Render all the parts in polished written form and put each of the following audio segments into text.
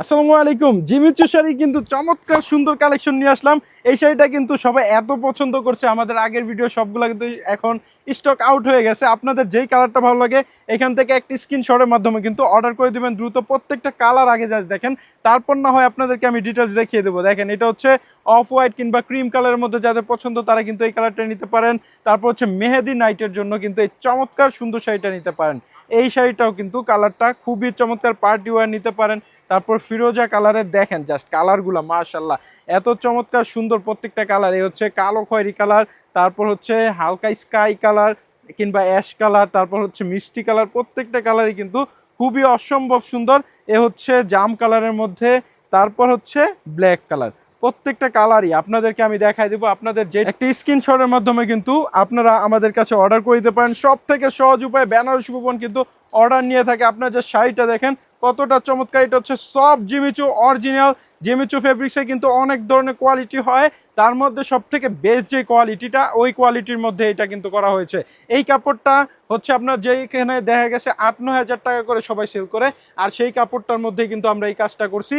আসসালামু আলাইকুম। জিমিচু শাড়ি কিন্তু চমৎকার সুন্দর কালেকশন নিয়ে আসলাম। এই শাড়িটা কিন্তু সবাই এত পছন্দ করছে, আমাদের আগের ভিডিও সবগুলো কিন্তু এখন স্টক আউট হয়ে গেছে। আপনাদের যেই কালারটা ভালো লাগে এখান থেকে একটি স্ক্রিনশটের মাধ্যমে কিন্তু অর্ডার করে দিবেন দ্রুত। প্রত্যেকটা কালার আগে জাস্ট দেখেন, তারপর না হয় আপনাদেরকে আমি ডিটেলস দেখিয়ে দেবো। দেখেন, এটা হচ্ছে অফ হোয়াইট কিংবা ক্রিম কালারের মধ্যে যাদের পছন্দ তারা কিন্তু এই কালারটা নিতে পারেন। তারপর হচ্ছে মেহেদি নাইটের জন্য কিন্তু এই চমৎকার সুন্দর শাড়িটা নিতে পারেন। এই শাড়িটাও কিন্তু কালারটা খুবই চমৎকার, পার্টি ওয়্যার নিতে পারেন। তারপর ফিরোজা কালারের দেখেন জাস্ট কালারগুলো মাশাআল্লাহ এত চমৎকার সুন্দর প্রত্যেকটা কালার। এই হচ্ছে কালো খয়েরি কালার, তারপর হচ্ছে হালকা স্কাই কালার কিংবা অ্যাশ কালার, তারপর হচ্ছে মিষ্টি কালার। প্রত্যেকটা কালারই কিন্তু খুবই অসম্ভব সুন্দর। এ হচ্ছে জাম কালারের মধ্যে, তারপর হচ্ছে ব্ল্যাক কালার। প্রত্যেকটা কালারই আপনাদেরকে আমি দেখাই দেবো। আপনাদের যে একটি স্ক্রিনশটের মাধ্যমে কিন্তু আপনারা আমাদের কাছে অর্ডার করে দিতে পারেন। সব থেকে সহজ উপায়, বেনারসি ভুবন কিন্তু অর্ডার নিয়ে থাকে। আপনার যে শাড়িটা দেখেন কতটা চমৎকার, এটা হচ্ছে সফট জিমিচু অরিজিনাল জিমিচু ফেব্রিক্সে কিন্তু অনেক ধরনের কোয়ালিটি হয়, তার মধ্যে সব থেকে বেস্ট যে কোয়ালিটিটা ওই কোয়ালিটির মধ্যে এটা কিন্তু করা হয়েছে। এই কাপড়টা হচ্ছে আপনার যেইখানে দেখা গেছে 8-9 হাজার টাকা করে সবাই সেল করে, আর সেই কাপড়টার মধ্যে কিন্তু আমরা এই কাজটা করছি।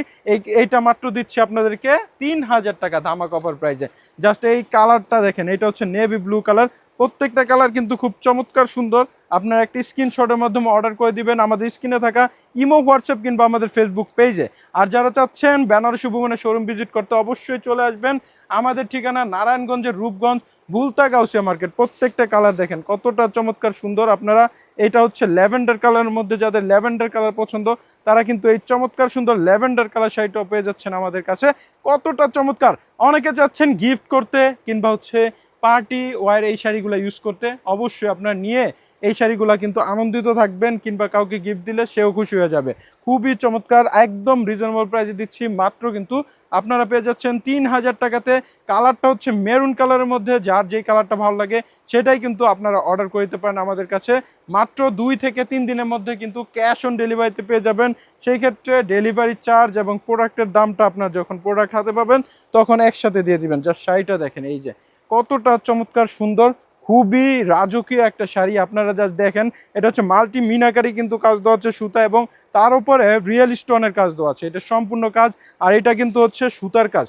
এইটা মাত্র দিচ্ছি আপনাদেরকে 3,000 টাকা ধামাকা অফার প্রাইজে। জাস্ট এই কালারটা দেখেন, এটা হচ্ছে নেভি ব্লু কালার। প্রত্যেকটা কালার কিন্তু খুব চমৎকার সুন্দর। আপনারা একটি স্ক্রিনশটের মাধ্যমে অর্ডার করে দিবেন আমাদের স্ক্রিনে থাকা ইমো, হোয়াটসঅ্যাপ কিংবা আমাদের ফেসবুক পেজে। আর যারা চাচ্ছেন বেনারসি ভুবনের শোরুম ভিজিট করতে অবশ্যই চলে আসবেন। আমাদের ঠিকানা নারায়ণগঞ্জের রূপগঞ্জ ভুলতা গাউসিয়া মার্কেট। প্রত্যেকটা কালার দেখেন কতটা চমৎকার সুন্দর। আপনারা এটা হচ্ছে ল্যাভেন্ডার কালারের মধ্যে, যাদের ল্যাভেন্ডার কালার পছন্দ তারা কিন্তু এই চমৎকার সুন্দর ল্যাভেন্ডার কালার শাড়িটাও পেয়ে যাচ্ছেন আমাদের কাছে। কতটা চমৎকার! অনেকে চাচ্ছেন গিফট করতে কিংবা হচ্ছে পার্টি ওয়ার এই শাড়িগুলো ইউজ করতে, অবশ্যই আপনারা নিয়ে এই শাড়িগুলো কিন্তু আনন্দিত থাকবেন, কিংবা কাউকে গিফট দিলে সেও খুশি হয়ে যাবে। খুবই চমৎকার, একদম রিজনেবল প্রাইসে দিচ্ছি। মাত্র কিন্তু আপনারা পেয়ে যাচ্ছেন 3,000 টাকাতে। কালারটা হচ্ছে মেরুন কালারের মধ্যে, যার যেই কালারটা ভালো লাগে সেটাই কিন্তু আপনারা অর্ডার করে দিতে পারেন আমাদের কাছে। মাত্র 2 থেকে 3 দিনের মধ্যে কিন্তু ক্যাশ অন ডেলিভারিতে পেয়ে যাবেন। সেই ক্ষেত্রে ডেলিভারি চার্জ এবং প্রোডাক্টের দামটা আপনার যখন প্রোডাক্ট হাতে পাবেন তখন একসাথে দিয়ে দিবেন। জাস্ট শাড়িটা দেখেন, এই যে কতটা চমৎকার সুন্দর, খুবই রাজকীয় একটা শাড়ি। আপনারা জাস্ট দেখেন, এটা হচ্ছে মাল্টি মিনাকারি কিন্তু কাজ দেওয়া হচ্ছে সুতা, এবং তার উপরে রিয়েল স্টোনের কাজ দেওয়া আছে। এটা সম্পূর্ণ কাজ, আর এটা কিন্তু হচ্ছে সুতার কাজ,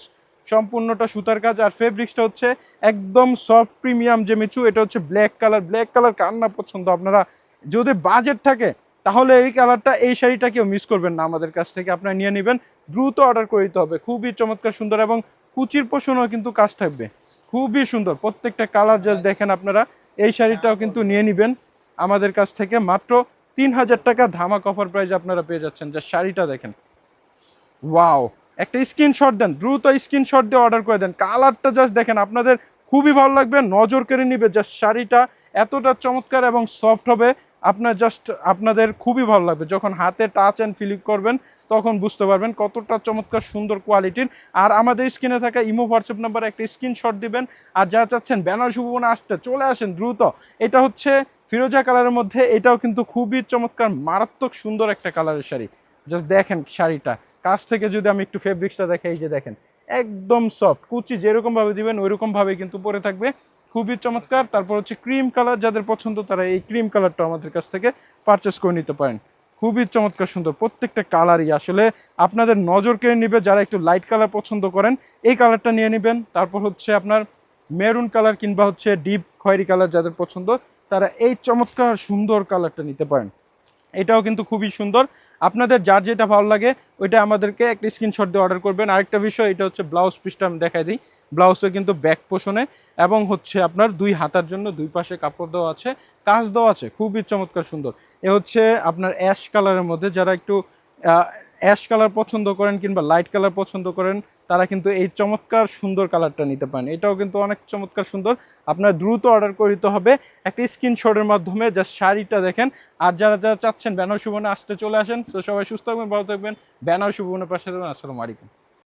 সম্পূর্ণটা সুতার কাজ। আর ফেব্রিক্সটা হচ্ছে একদম সফট প্রিমিয়াম জিমিচু। এটা হচ্ছে ব্ল্যাক কালার। ব্ল্যাক কালার কার না পছন্দ? আপনারা যদি বাজেট থাকে তাহলে এই কালারটা, এই শাড়িটা কেউ মিস করবেন না আমাদের কাছ থেকে। আপনারা নিয়ে নেবেন, দ্রুত অর্ডার করে দিতে হবে। খুবই চমৎকার সুন্দর, এবং কুচির পোষণও কিন্তু কাজ থাকবে, খুবই সুন্দর। প্রত্যেকটা কালার জাস্ট দেখেন আপনারা। এই শাড়িটাও কিন্তু নিয়ে নেবেন আমাদের কাছ থেকে। মাত্র 3,000 টাকা ধামাক অফার প্রাইস আপনারা পেয়ে যাচ্ছেন। যে শাড়িটা দেখেন, ওয়াও! একটা স্ক্রিনশট দেন, দ্রুত স্ক্রিনশট দিয়ে অর্ডার করে দেন। কালারটা জাস্ট দেখেন, আপনাদের খুবই ভালো লাগবে, নজর কেড়ে নিবে। জাস্ট শাড়িটা এতটা চমৎকার এবং সফট হবে, আপনাদের খুবই ভালো লাগবে। যখন হাতে টাচ অ্যান্ড ফিল করবেন তখন বুঝতে পারবেন কতটা চমৎকার সুন্দর কোয়ালিটির। আর আমাদের স্ক্রিনে থাকা ইমো, হোয়াটসঅ্যাপ নাম্বারে একটা স্ক্রিনশট দিবেন। আর যারা চাচ্ছেন বেনারসি ভুবনে আসতে, চলে আসেন দ্রুত। এটা হচ্ছে ফিরোজা কালারের মধ্যে, এটাও কিন্তু খুবই চমৎকার, মারাত্মক সুন্দর একটা কালারের শাড়ি। জাস্ট দেখেন শাড়িটা কাছ থেকে যদি আমি একটু ফেব্রিক্সটা দেখাই, যে দেখেন একদম সফট, কুচি যেরকম ভাবে দিবেন ওইরকম ভাবে কিন্তু পরে থাকবে, খুবই চমৎকার। তারপর হচ্ছে ক্রিম কালার, যাদের পছন্দ তারা এই ক্রিম কালারটা আমাদের কাছ থেকে পারচেস করে নিতে পারেন। খুবই চমৎকার সুন্দর, প্রত্যেকটা কালারই আসলে আপনাদের নজর কেড়ে নিবে। যারা একটু লাইট কালার পছন্দ করেন এই কালারটা নিয়ে নেবেন। তারপর হচ্ছে আপনার মেরুন কালার কিংবা হচ্ছে ডিপ খয়েরি কালার যাদের পছন্দ তারা এই চমৎকার সুন্দর কালারটা নিতে পারেন। এটাও কিন্তু খুবই সুন্দর। আপনাদের যার যেটা ভালো লাগে ওইটা আমাদেরকে একটা স্ক্রিনশট দিয়ে অর্ডার করবেন। আরেকটা বিষয়, এটা হচ্ছে ব্লাউজ পিসটা আমি দেখাই দিই। ব্লাউজে কিন্তু ব্যাক পোষণে এবং হচ্ছে আপনার 2 হাতার জন্য 2 পাশে কাপড় দেওয়া আছে, কাজ দেওয়া আছে, খুবই চমৎকার সুন্দর। এ হচ্ছে আপনার অ্যাশ কালারের মধ্যে, যারা একটু অ্যাশ কালার পছন্দ করেন কিংবা লাইট কালার পছন্দ করেন তারা কিন্তু এই চমৎকার সুন্দর কালারটা নিতে পারেন। এটাও কিন্তু অনেক চমৎকার সুন্দর। আপনার দ্রুত অর্ডার করে দিতে হবে একটা স্ক্রিনশটের মাধ্যমে। জাস্ট শাড়িটা দেখেন। আর যারা যারা চাচ্ছেন বেনারসি ভুবনে আসতে, চলে আসেন। তো সবাই সুস্থ থাকবেন, ভালো থাকবেন, বেনারসি ভুবনের পাশে থাকবেন। আসসালামু আলাইকুম।